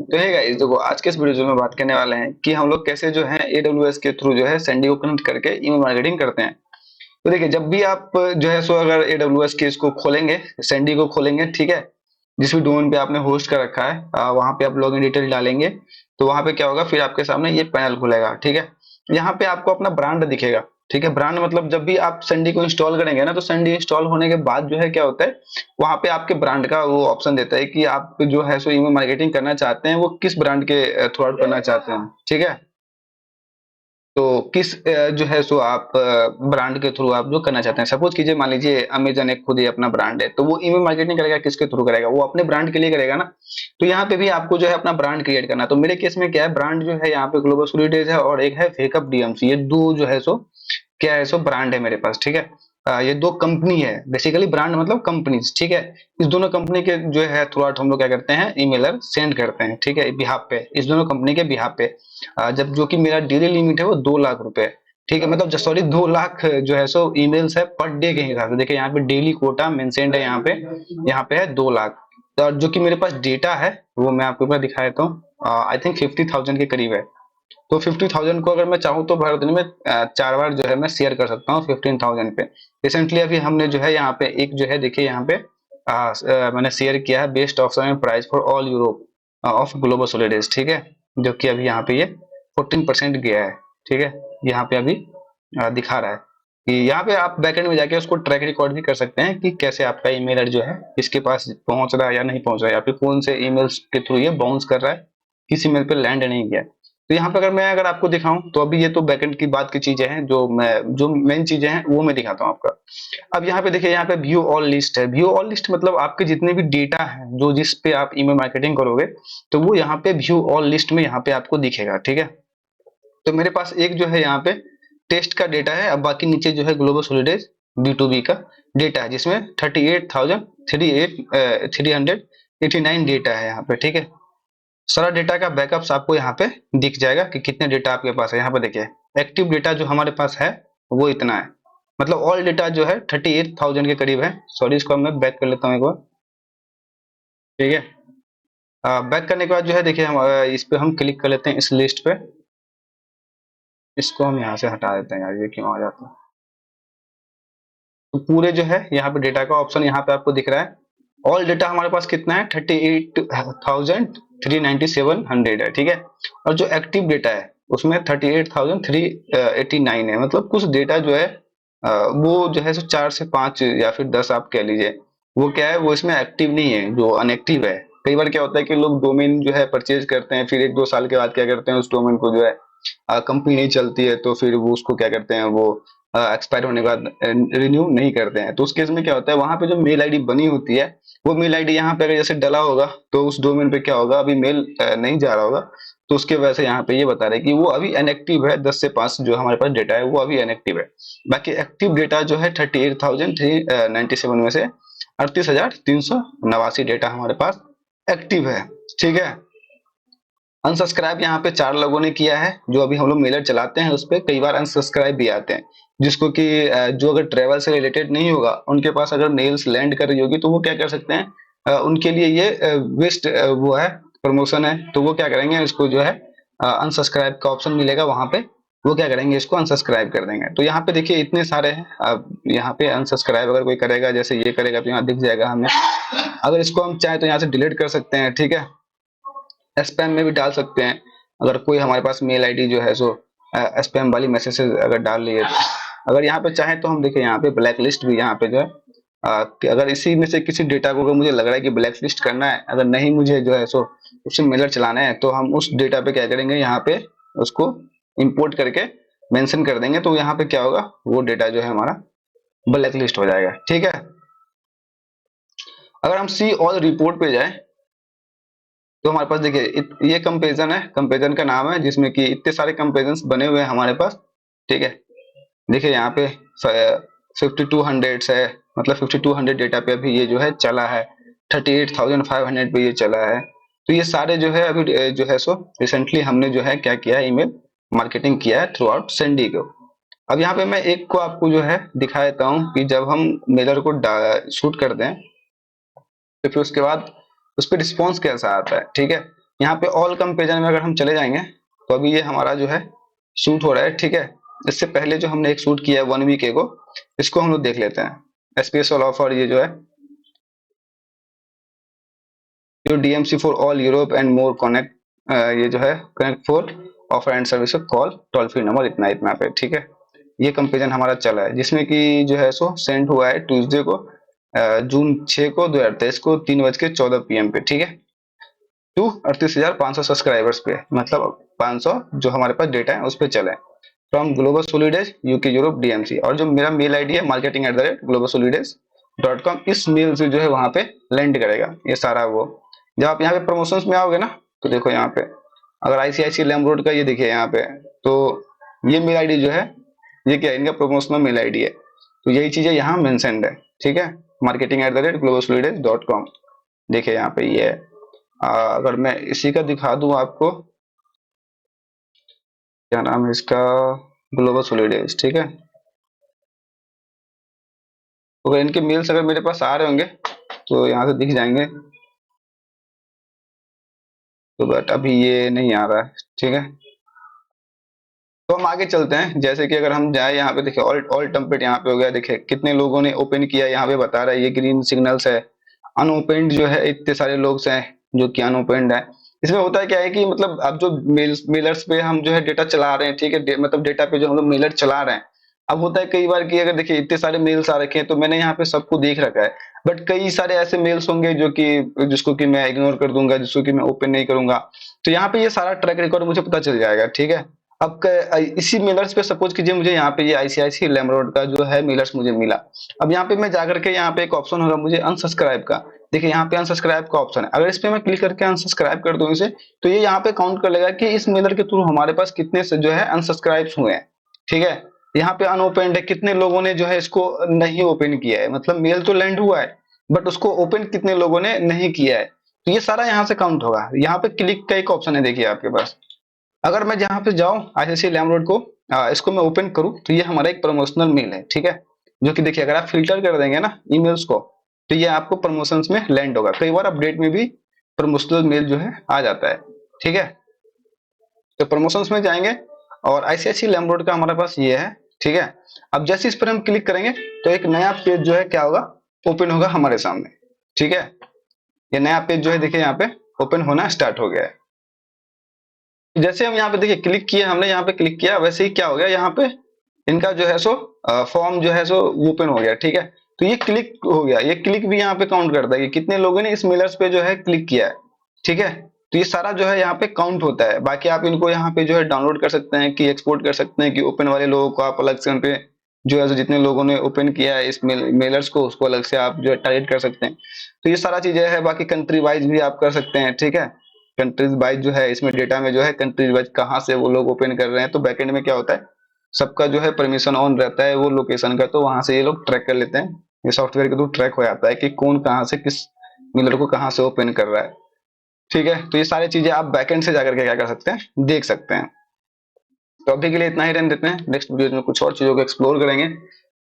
तो है गाइस, देखो आज के इस वीडियो में बात करने वाले हैं कि हम लोग कैसे जो है AWS के थ्रू जो है सेंडी को कनेक्ट करके ईमेल मार्केटिंग करते हैं। तो देखिए, जब भी आप जो है सो अगर AWS के इसको खोलेंगे, सेंडी को खोलेंगे, ठीक है, जिस भी डोमेन पे आपने होस्ट कर रखा है वहां पे आप लॉगिन डिटेल डालेंगे। तो वहां पे क्या होगा, फिर आपके सामने ये पैनल खुलेगा, ठीक है। यहाँ पे आपको अपना ब्रांड दिखेगा, ठीक है। ब्रांड मतलब जब भी आप सेंडी को इंस्टॉल करेंगे ना, तो सेंडी इंस्टॉल होने के बाद जो है क्या होता है, वहां पे आपके ब्रांड का वो ऑप्शन देता है कि आप जो है सो ईमेल मार्केटिंग करना चाहते हैं वो किस ब्रांड के थ्रू आउट करना चाहते हैं, ठीक है। तो किस जो है सो आप ब्रांड के थ्रू आप जो करना चाहते हैं, सपोज कीजिए, मान लीजिए अमेजन एक खुद ही अपना ब्रांड है, तो वो ईमेल मार्केटिंग करेगा किसके थ्रू करेगा, वो अपने ब्रांड के लिए करेगा ना। तो यहाँ पे भी आपको जो है अपना ब्रांड क्रिएट करना है। तो मेरे केस में क्या है, ब्रांड जो है यहाँ पे ग्लोबल सॉलिडेज है और एक है फेकअप डीएमसी, ये दो जो है सो क्या है, सो ब्रांड है मेरे पास, ठीक है। ये दो कंपनी है, बेसिकली ब्रांड मतलब कंपनीज, ठीक है। इस दोनों कंपनी के जो है थ्रू आउट हम लोग क्या करते हैं, ईमेलर सेंड करते हैं, ठीक है, बिहाफ पे, इस दोनों कंपनी के बिहाफ पे। जब जो कि मेरा डेली लिमिट है वो 2 लाख रुपए, ठीक है, मतलब सॉरी 2 लाख जो है सो ईमेल्स है पर डे के हिसाब से। देखिए यहाँ पे डेली कोटा मेंशन्ड है, यहाँ पे है 2 लाख। और जो कि मेरे पास डेटा है वो मैं आपको एक बार दिखा देता हूँ। आई थिंक 50,000 के करीब है। तो 50,000 को अगर मैं चाहूँ तो भर दिन में 4 बार जो है मैं शेयर कर सकता हूँ 15,000 पे। रिसेंटली अभी हमने जो है यहाँ पे एक जो है, देखिए यहाँ पे मैंने शेयर किया है, best option and price for all Europe of Global Solidays, ठीक है, जो कि अभी यहाँ पे ये 14% गया है, ठीक है। यहाँ पे अभी दिखा रहा है कि यहाँ पे आप बैकएंड में जाके उसको ट्रैक रिकॉर्ड भी कर सकते हैं कि कैसे आपका ईमेलर जो है इसके पास पहुंच रहा है या नहीं पहुंच रहा है, या फिर कौन से ईमेल्स के थ्रू ये बाउंस कर रहा है, किस ईमेल पे लैंड नहीं किया। तो यहाँ पे अगर आपको दिखाऊं तो अभी ये तो बैकएंड की बात की चीजें हैं, जो मेन चीजें हैं वो मैं दिखाता हूँ आपका। अब यहाँ पे देखिए, यहाँ पे व्यू ऑल लिस्ट है। व्यू ऑल लिस्ट मतलब आपके जितने भी डेटा है जो जिस पे आप ईमेल मार्केटिंग करोगे, तो वो यहाँ पे व्यू ऑल लिस्ट में यहाँ पे आपको दिखेगा, ठीक है। तो मेरे पास एक जो है यहाँ पे टेस्ट का डेटा है, अब बाकी नीचे जो है ग्लोबल सॉलिडेज B2B का डेटा है, जिसमें 38,389 डेटा है यहाँ पे, ठीक है। सारा डेटा का बैकअप्स आपको यहाँ पे दिख जाएगा कि कितने डेटा आपके पास है। यहाँ पे देखिए, एक्टिव डेटा जो हमारे पास है वो इतना है, मतलब ऑल डेटा जो है 38,000 के करीब है। सॉरी, इसको मैं बैक कर लेता हूँ एक बार, ठीक है। बैक करने के बाद जो है देखिए, हम इस पे हम क्लिक कर लेते हैं, इस लिस्ट पे। इसको हम यहाँ से हटा देते हैं यार, ये क्यों आ जाता है। तो पूरे जो है यहाँ पे डेटा का ऑप्शन यहाँ पे आपको दिख रहा है। ऑल डेटा हमारे पास कितना है, 38,397 है, ठीक है। और जो एक्टिव डेटा है उसमें 38,389 है, मतलब कुछ डेटा जो है वो जो है 4 से 5 या फिर 10 आप कह लीजिए, वो क्या है, वो इसमें एक्टिव नहीं है, जो अनएक्टिव है। कई बार क्या होता है कि लोग डोमेन जो है परचेज करते हैं, फिर 1-2 साल के बाद क्या करते हैं, उस डोमेन को जो है कंपनी नहीं चलती है, तो फिर वो उसको क्या करते हैं, वो एक्सपायर होने के बाद रिन्यू नहीं करते हैं। तो उस केस में क्या होता है, वहां पे जो मेल आईडी बनी होती है, वो मेल आईडी यहाँ पे अगर जैसे डला होगा तो उस डोमेन पे क्या होगा, अभी मेल नहीं जा रहा होगा, तो उसके वजह से यहाँ पे ये बता रहे हैं कि वो अभी इनएक्टिव है। 10 से 5 जो हमारे पास डेटा है वो अभी इनएक्टिव है। बाकी एक्टिव डेटा जो है 38,397 में से 38,389 डेटा हमारे पास एक्टिव है, ठीक है। अनसब्सक्राइब यहाँ पे 4 लोगों ने किया है। जो अभी हम लोग मेलर चलाते हैं उस पर कई बार अनसब्सक्राइब भी आते हैं, जिसको कि जो अगर ट्रेवल से रिलेटेड नहीं होगा, उनके पास अगर मेल्स लैंड कर रही होगी, तो वो क्या कर सकते हैं, उनके लिए ये वेस्ट वो है, प्रमोशन है। तो वो क्या करेंगे, इसको जो है अनसब्सक्राइब का ऑप्शन मिलेगा वहां पे, वो क्या करेंगे, इसको अनसब्सक्राइब कर देंगे। तो यहाँ पे देखिए इतने सारे हैं। अब यहाँ पे अनसब्सक्राइब अगर कोई करेगा, जैसे ये करेगा, तो यहाँ दिख जाएगा हमें। अगर इसको हम चाहे तो यहाँ से डिलीट कर सकते हैं, ठीक है। स्पैम में भी डाल सकते हैं, अगर कोई हमारे पास मेल आईडी जो है सो स्पैम वाली मैसेजेस अगर डाल रही है तो। अगर यहाँ पे चाहे तो हम देखिए, यहाँ पे ब्लैक लिस्ट भी यहाँ पे जो है कि अगर इसी में से किसी डेटा को अगर मुझे लग रहा है कि ब्लैक लिस्ट करना है, अगर नहीं मुझे जो है सो उससे मेलर चलाना है, तो हम उस डेटा पे क्या करेंगे, यहाँ पे उसको इंपोर्ट करके मेंशन कर देंगे। तो यहाँ पे क्या होगा, वो डेटा जो है हमारा ब्लैक लिस्ट हो जाएगा, ठीक है। अगर हम सी ऑल रिपोर्ट पे जाए, तो हमारे पास देखिए ये कंपेरिजन है, कंपेरिजन का नाम है, जिसमें कि इतने सारे कंपेरिजन बने हुए हैं हमारे पास, ठीक है। देखिए यहाँ पे 5200 है, मतलब 5200 डेटा पे अभी ये जो है चला है, 38,500 पे ये चला है। तो ये सारे जो है अभी जो है सो रिसेंटली हमने जो है क्या किया है, ईमेल मार्केटिंग किया है थ्रू आउट सेंडी को। अब यहाँ पे मैं एक को आपको जो है दिखा देता हूँ कि जब हम मेलर को शूट कर दें, तो फिर उसके बाद उस पर रिस्पॉन्स कैसा आता है, ठीक है। यहाँ पे ऑल कंपेरिजन में अगर हम चले जाएंगे तो अभी ये हमारा जो है शूट हो रहा है, ठीक है। इससे पहले जो हमने एक शूट किया है 1 वीक एगो, इसको हम लोग देख लेते हैं। स्पेशल ऑफर ये जो है, जो DMC for all Europe and more connect, ये जो है connect for offer and service call toll free number इतना इतना पे, ठीक है। ये कंपेरिजन हमारा चला है, जिसमें कि जो है सो सेंड हुआ है ट्यूसडे को, जून 6 को 2023 को 3:14 PM पे, ठीक है। टू 38,500 सब्सक्राइबर्स पे, मतलब 500 जो हमारे पास डेटा है उस पे चले, from Global Solidays UK Europe DMC. और जो मेरा मेल आईडी है marketing@globalsolidays.com, इस मेल से जो है वहां पे लैंड करेगा ये सारा। वो जब आप यहाँ पे प्रमोशंस में आओगे ना, तो देखो यहाँ पे अगर आईसीआईसी लेमरोड का ये देखिए यहाँ पे, तो ये मेल आईडी जो है, ये क्या है, इनका प्रमोशनल मेल आईडी है। तो यही चीजें यहाँ मेंशन्ड है, ठीक है, marketing@globalsolidays.com। देखिए यहाँ पे ये है। अगर मैं इसी का दिखा दूं आपको, क्या नाम है इसका, ग्लोबल सॉलिडेज, ठीक है। तो अगर इनके मेल्स अगर मेरे पास आ रहे होंगे तो यहाँ से दिख जाएंगे, तो बट अभी ये नहीं आ रहा है, ठीक है। तो हम आगे चलते हैं। जैसे कि अगर हम जाए यहाँ पे, देखिए ऑल ऑल टेम्पलेट यहाँ पे हो गया, देखिए कितने लोगों ने ओपन किया यहाँ पे बता रहा है, ये ग्रीन सिग्नल्स है। अनओपेंड जो है इतने सारे लोग हैं जो कि अनओपेंड है। इसमें होता है क्या है कि मतलब अब जो मेलर्स पे हम जो है डेटा चला रहे हैं, ठीक है, मतलब डेटा पे जो हम लोग मेलर चला रहे हैं, अब होता है कई बार कि अगर देखिए इतने सारे मेल्स आ रखे हैं, तो मैंने यहाँ पे सबको देख रखा है, बट कई सारे ऐसे मेल्स होंगे जो कि जिसको कि मैं इग्नोर कर दूंगा, जिसको कि मैं ओपन नहीं करूंगा। तो यहाँ पे ये सारा ट्रैक रिकॉर्ड मुझे पता चल जाएगा, ठीक है। अब इसी मेलर्स पे सपोज कीजिए मुझे यहाँ पे ये आईसीआईसी लेमरोड का जो है मेलर्स मुझे मिला। अब यहाँ पे मैं जाकर के यहाँ पे एक ऑप्शन होगा मुझे अनसब्सक्राइब का, देखिए यहाँ पे अनसब्सक्राइब का ऑप्शन है। अगर इस पे मैं क्लिक करके अनसब्सक्राइब कर दूं इसे, तो ये यहाँ पे काउंट कर लेगा कि इस मेलर के थ्रू हमारे पास कितने से जो है अनसब्सक्राइब हुए हैं, ठीक है। यहाँ पे अनओपेंड है, कितने लोगों ने जो है इसको नहीं ओपन किया है, मतलब मेल तो लैंड हुआ है बट उसको ओपन कितने लोगों ने नहीं किया है, तो ये सारा यहाँ से काउंट होगा। यहाँ पे क्लिक का एक ऑप्शन है, देखिए आपके पास। अगर मैं जहां पे जाऊं आईसीआईसी लेमरोड को, इसको मैं ओपन करूं, तो ये हमारा एक प्रमोशनल मेल है, ठीक है। जो कि देखिए अगर आप फिल्टर कर देंगे ना ईमेल्स को, तो ये आपको प्रमोशंस में लैंड होगा। कई बार अपडेट में भी प्रमोशनल मेल जो है आ जाता है, ठीक है। तो प्रमोशंस में जाएंगे और आईसीआईसी लेमरोड का हमारे पास ये है, ठीक है। अब जैसे इस पर हम क्लिक करेंगे तो एक नया पेज जो है क्या होगा, ओपन होगा हमारे सामने, ठीक है। ये नया पेज जो है देखिए यहाँ पे ओपन होना स्टार्ट हो गया है। जैसे हम यहाँ पे देखिए क्लिक किया, हमने यहाँ पे क्लिक किया, वैसे ही क्या हो गया, यहाँ पे इनका जो है सो फॉर्म जो है सो ओपन हो गया, ठीक है। तो ये क्लिक हो गया, ये क्लिक भी यहाँ पे काउंट करता है कि कितने लोगों ने इस मेलर्स पे जो है क्लिक किया है, ठीक है। तो ये सारा जो है यहाँ पे काउंट होता है। बाकी आप इनको यहाँ पे जो है डाउनलोड कर सकते हैं, कि एक्सपोर्ट कर सकते हैं, कि ओपन वाले लोगों को आप अलग से उन पे जो है जितने लोगों ने ओपन किया है इस मेलर्स को, उसको अलग से आप जो है टारगेट कर सकते हैं। तो ये सारा चीजें है। बाकी कंट्री वाइज भी आप कर सकते हैं, ठीक है। कंट्रीज वाइज जो है इसमें डेटा में जो है कंट्रीज वाइज कहाँ से वो लोग ओपन कर रहे हैं, तो बैकएंड में क्या होता है, सबका जो है परमिशन ऑन रहता है वो लोकेशन का, तो वहां से ये लोग ट्रैक कर लेते हैं। ये सॉफ्टवेयर के थ्रू ट्रैक हो जाता है कि कौन कहाँ से किस मिलर को कहाँ से ओपन कर रहा है, ठीक है। तो ये सारी चीजें आप बैकएंड से जाकर के क्या कर सकते हैं, देख सकते हैं। तो अभी के लिए इतना ही रहने देते हैं, नेक्स्ट वीडियो में कुछ और चीजों को एक्सप्लोर करेंगे।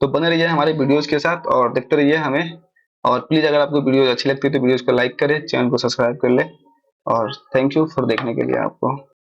तो बने रहिए हमारे वीडियोज के साथ और देखते रहिए हमें। और प्लीज अगर आपको वीडियो अच्छी लगती है तो वीडियोज को लाइक करें, चैनल को सब्सक्राइब कर ले। और थैंक यू फॉर देखने के लिए आपको।